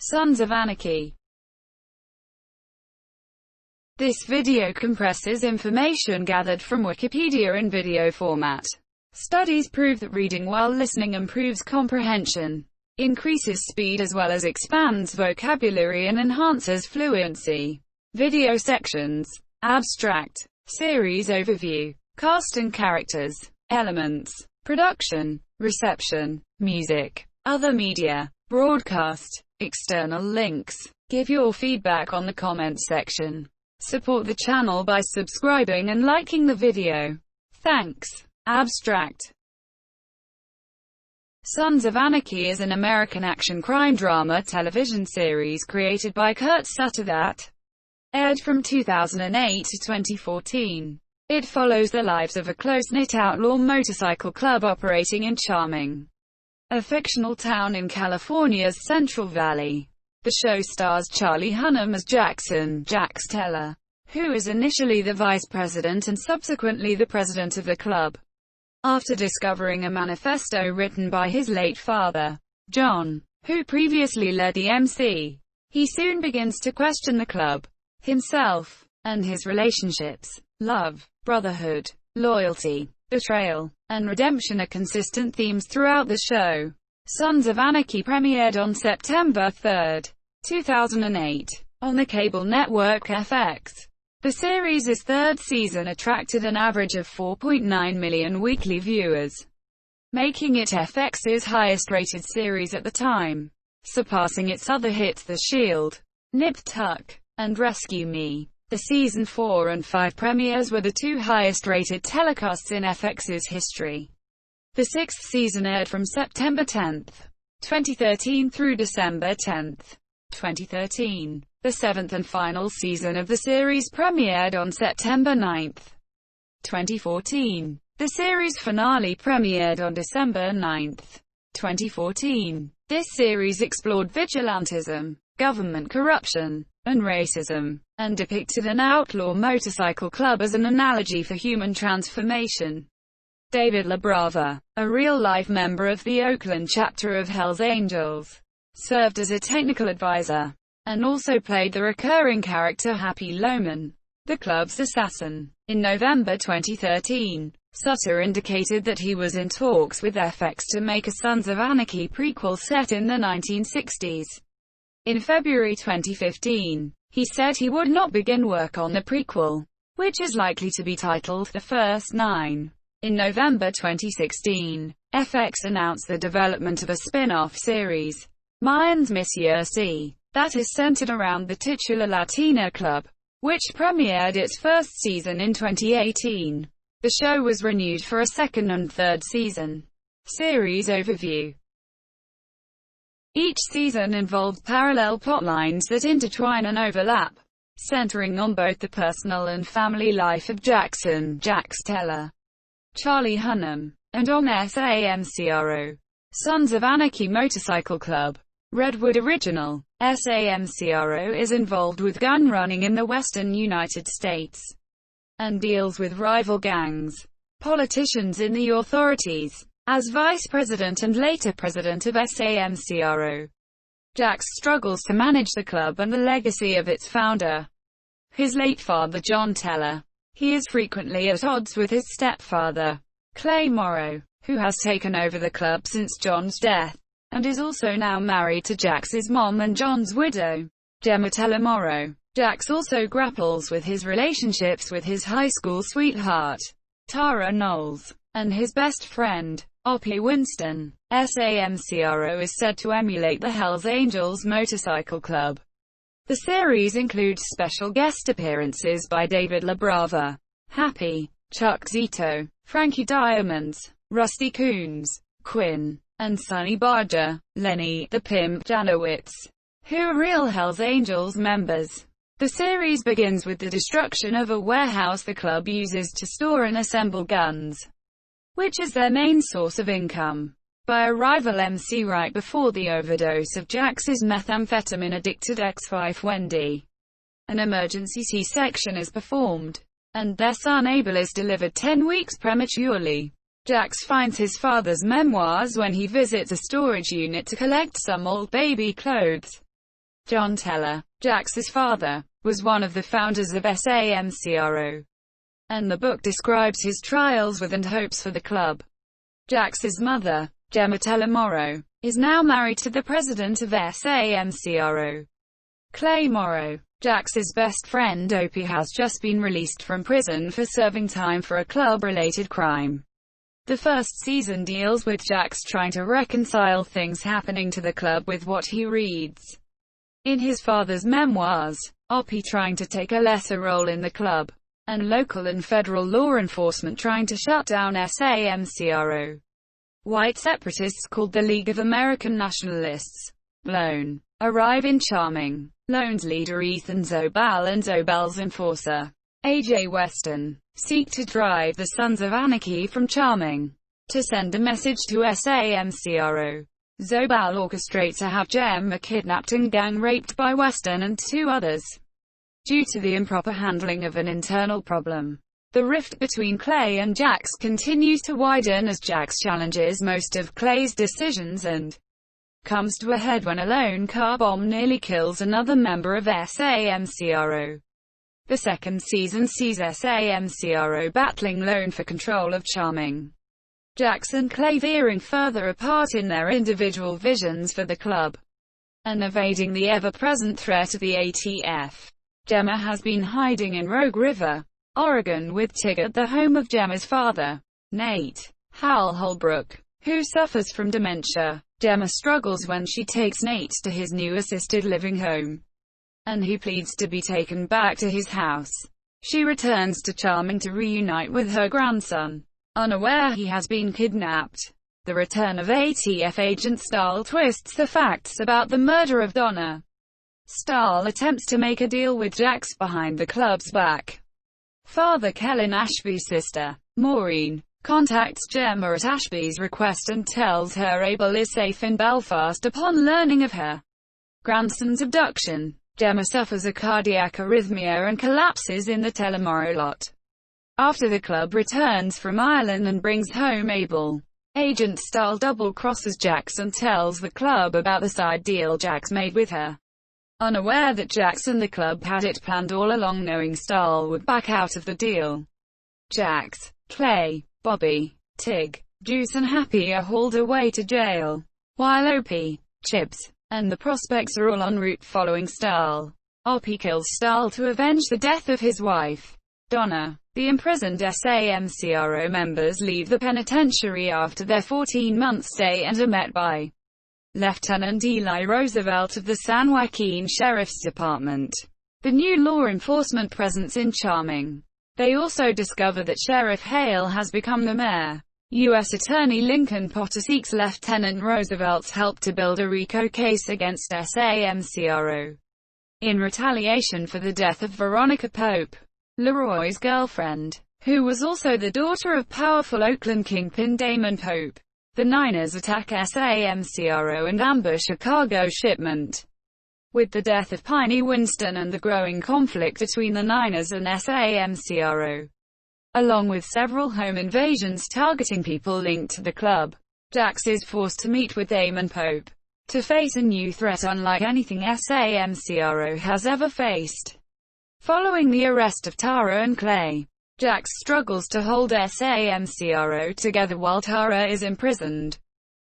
Sons of Anarchy. This video compresses information gathered from Wikipedia in video format. Studies prove that reading while listening improves comprehension, increases speed as well as expands vocabulary and enhances fluency. Video sections. Abstract. Series overview. Cast and characters. Elements. Production. Reception. Music. Other media. Broadcast. External links. Give your feedback on the comments section. Support the channel by subscribing and liking the video. Thanks. Abstract. Sons of Anarchy is an American action crime drama television series created by Kurt Sutter that aired from 2008 to 2014. It follows the lives of a close-knit outlaw motorcycle club operating in Charming, a fictional town in California's Central Valley. The show stars Charlie Hunnam as Jackson, Jax Teller, who is initially the vice president and subsequently the president of the club. After discovering a manifesto written by his late father, John, who previously led the MC, he soon begins to question the club, himself, and his relationships. Love, brotherhood, loyalty, betrayal, and redemption are consistent themes throughout the show. Sons of Anarchy premiered on September 3, 2008, on the cable network FX. The series' third season attracted an average of 4.9 million weekly viewers, making it FX's highest-rated series at the time, surpassing its other hits The Shield, Nip Tuck, and Rescue Me. The Season 4 and 5 premieres were the two highest-rated telecasts in FX's history. The sixth season aired from September 10, 2013 through December 10, 2013. The seventh and final season of the series premiered on September 9, 2014. The series finale premiered on December 9, 2014. This series explored vigilantism, government corruption, and racism, and depicted an outlaw motorcycle club as an analogy for human transformation. David LaBrava, a real-life member of the Oakland chapter of Hells Angels, served as a technical advisor, and also played the recurring character Happy Loman, the club's assassin. In November 2013, Sutter indicated that he was in talks with FX to make a Sons of Anarchy prequel set in the 1960s. In February 2015, he said he would not begin work on the prequel, which is likely to be titled The First Nine. In November 2016, FX announced the development of a spin-off series, Mayans Monsieur C, that is centered around the titular Latina club, which premiered its first season in 2018. The show was renewed for a second and third season. Series overview. Each season involved parallel plotlines that intertwine and overlap, centering on both the personal and family life of Jackson, Jax Teller, Charlie Hunnam, and on SAMCRO, Sons of Anarchy Motorcycle Club. Redwood Original. SAMCRO is involved with gun running in the western United States, and deals with rival gangs, politicians in the authorities. As vice president and later president of SAMCRO, Jax struggles to manage the club and the legacy of its founder, his late father John Teller. He is frequently at odds with his stepfather, Clay Morrow, who has taken over the club since John's death, and is also now married to Jax's mom and John's widow, Gemma Teller Morrow. Jax also grapples with his relationships with his high school sweetheart, Tara Knowles, and his best friend, Oppie Winston. SAMCRO is said to emulate the Hells Angels Motorcycle Club. The series includes special guest appearances by David LaBrava, Happy, Chuck Zito, Frankie Diamonds, Rusty Coons, Quinn, and Sonny Barger, Lenny, the Pimp Janowitz, who are real Hells Angels members. The series begins with the destruction of a warehouse the club uses to store and assemble guns, which is their main source of income, by a rival MC right before the overdose of Jax's methamphetamine-addicted ex-wife Wendy. An emergency C-section is performed, and their son Abel is delivered 10 weeks prematurely. Jax finds his father's memoirs when he visits a storage unit to collect some old baby clothes. John Teller, Jax's father, was one of the founders of SAMCRO, and the book describes his trials with and hopes for the club. Jax's mother, Gemma Teller Morrow, is now married to the president of SAMCRO, Clay Morrow. Jax's best friend Opie has just been released from prison for serving time for a club-related crime. The first season deals with Jax trying to reconcile things happening to the club with what he reads in his father's memoirs, Opie trying to take a lesser role in the club, and local and federal law enforcement trying to shut down SAMCRO. White separatists called the League of American Nationalists, Lone, arrive in Charming. Lone's leader Ethan Zobel and Zobel's enforcer, A.J. Weston, seek to drive the Sons of Anarchy from Charming. To send a message to SAMCRO, Zobel orchestrates to have Gemma kidnapped and gang-raped by Weston and 2 others. Due to the improper handling of an internal problem, the rift between Clay and Jax continues to widen as Jax challenges most of Clay's decisions and comes to a head when a lone car bomb nearly kills another member of SAMCRO. The second season sees SAMCRO battling Lone for control of Charming. Jax and Clay veering further apart in their individual visions for the club, and evading the ever-present threat of the ATF. Gemma has been hiding in Rogue River, Oregon with Tigger, the home of Gemma's father, Nate Howell Holbrook, who suffers from dementia. Gemma struggles when she takes Nate to his new assisted living home, and he pleads to be taken back to his house. She returns to Charming to reunite with her grandson, unaware he has been kidnapped. The return of ATF agent Stahl twists the facts about the murder of Donna. Stahl attempts to make a deal with Jax behind the club's back. Father Kellen Ashby's sister, Maureen, contacts Gemma at Ashby's request and tells her Abel is safe in Belfast upon learning of her grandson's abduction. Gemma suffers a cardiac arrhythmia and collapses in the Teller Morrow lot. After the club returns from Ireland and brings home Abel, Agent Stahl double-crosses Jax and tells the club about the side deal Jax made with her, unaware that Jax and the club had it planned all along, knowing Stahl would back out of the deal. Jax, Clay, Bobby, Tig, Juice and Happy are hauled away to jail, while Opie, Chibs, and the prospects are all en route following Stahl. Opie kills Stahl to avenge the death of his wife, Donna. The imprisoned SAMCRO members leave the penitentiary after their 14-month stay and are met by Lieutenant Eli Roosevelt of the San Joaquin Sheriff's Department, the new law enforcement presence in Charming. They also discover that Sheriff Hale has become the mayor. U.S. Attorney Lincoln Potter seeks Lieutenant Roosevelt's help to build a RICO case against SAMCRO in retaliation for the death of Veronica Pope, Leroy's girlfriend, who was also the daughter of powerful Oakland kingpin Damon Pope. The Niners attack SAMCRO and ambush a cargo shipment. With the death of Piney Winston and the growing conflict between the Niners and SAMCRO, along with several home invasions targeting people linked to the club, Jax is forced to meet with Damon Pope to face a new threat unlike anything SAMCRO has ever faced. Following the arrest of Tara and Clay, Jax struggles to hold SAMCRO together while Tara is imprisoned.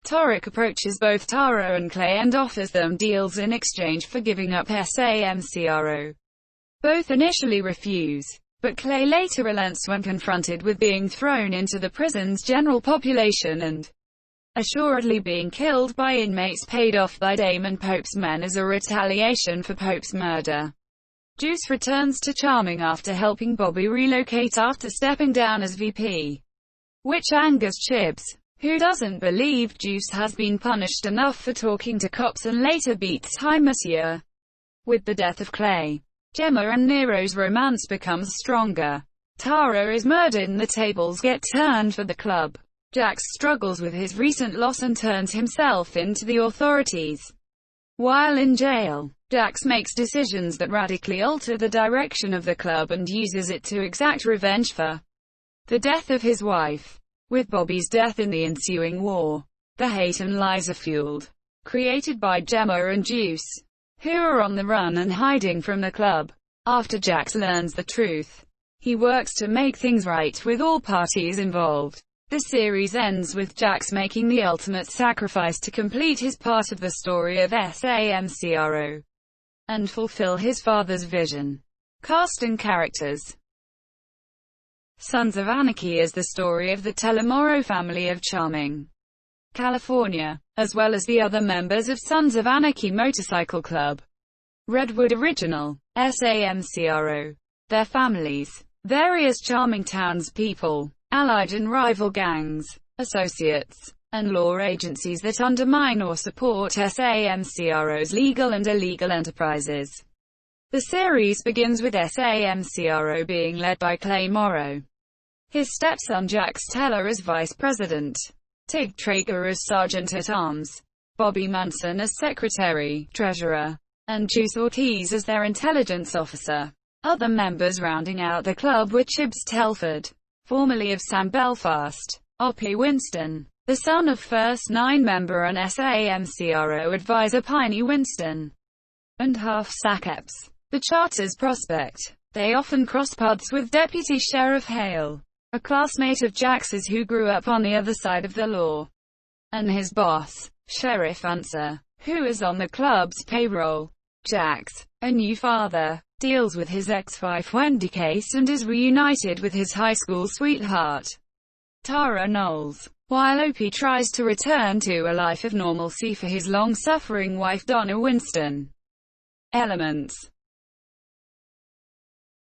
Torek approaches both Tara and Clay and offers them deals in exchange for giving up SAMCRO. Both initially refuse, but Clay later relents when confronted with being thrown into the prison's general population and assuredly being killed by inmates paid off by Damon Pope's men as a retaliation for Pope's murder. Juice returns to Charming after helping Bobby relocate after stepping down as VP, which angers Chibs, who doesn't believe Juice has been punished enough for talking to cops and later beats Hi Monsieur. With the death of Clay, Gemma and Nero's romance becomes stronger. Tara is murdered and the tables get turned for the club. Jax struggles with his recent loss and turns himself into the authorities. While in jail, Jax makes decisions that radically alter the direction of the club and uses it to exact revenge for the death of his wife. With Bobby's death in the ensuing war, the hate and lies are fueled, created by Gemma and Juice, who are on the run and hiding from the club. After Jax learns the truth, he works to make things right with all parties involved. The series ends with Jax making the ultimate sacrifice to complete his part of the story of SAMCRO and fulfill his father's vision. Cast and characters. Sons of Anarchy is the story of the Telemoro family of Charming, California, as well as the other members of Sons of Anarchy Motorcycle Club. Redwood Original, SAMCRO. Their families. Various Charming townspeople, allied and rival gangs, associates, and law agencies that undermine or support SAMCRO's legal and illegal enterprises. The series begins with SAMCRO being led by Clay Morrow, his stepson Jax Teller as vice president, Tig Traeger as sergeant-at-arms, Bobby Munson as secretary, treasurer, and Juice Ortiz as their intelligence officer. Other members rounding out the club were Chibs Telford, formerly of Sam Belfast, Oppie Winston, the son of first 9-member and SAMCRO advisor Piney Winston, and Half Sackeps, the charter's prospect. They often cross paths with Deputy Sheriff Hale, a classmate of Jax's who grew up on the other side of the law, and his boss, Sheriff Unser, who is on the club's payroll. Jax, a new father, deals with his ex-wife Wendy case and is reunited with his high school sweetheart, Tara Knowles, while Opie tries to return to a life of normalcy for his long-suffering wife Donna Winston. Elements.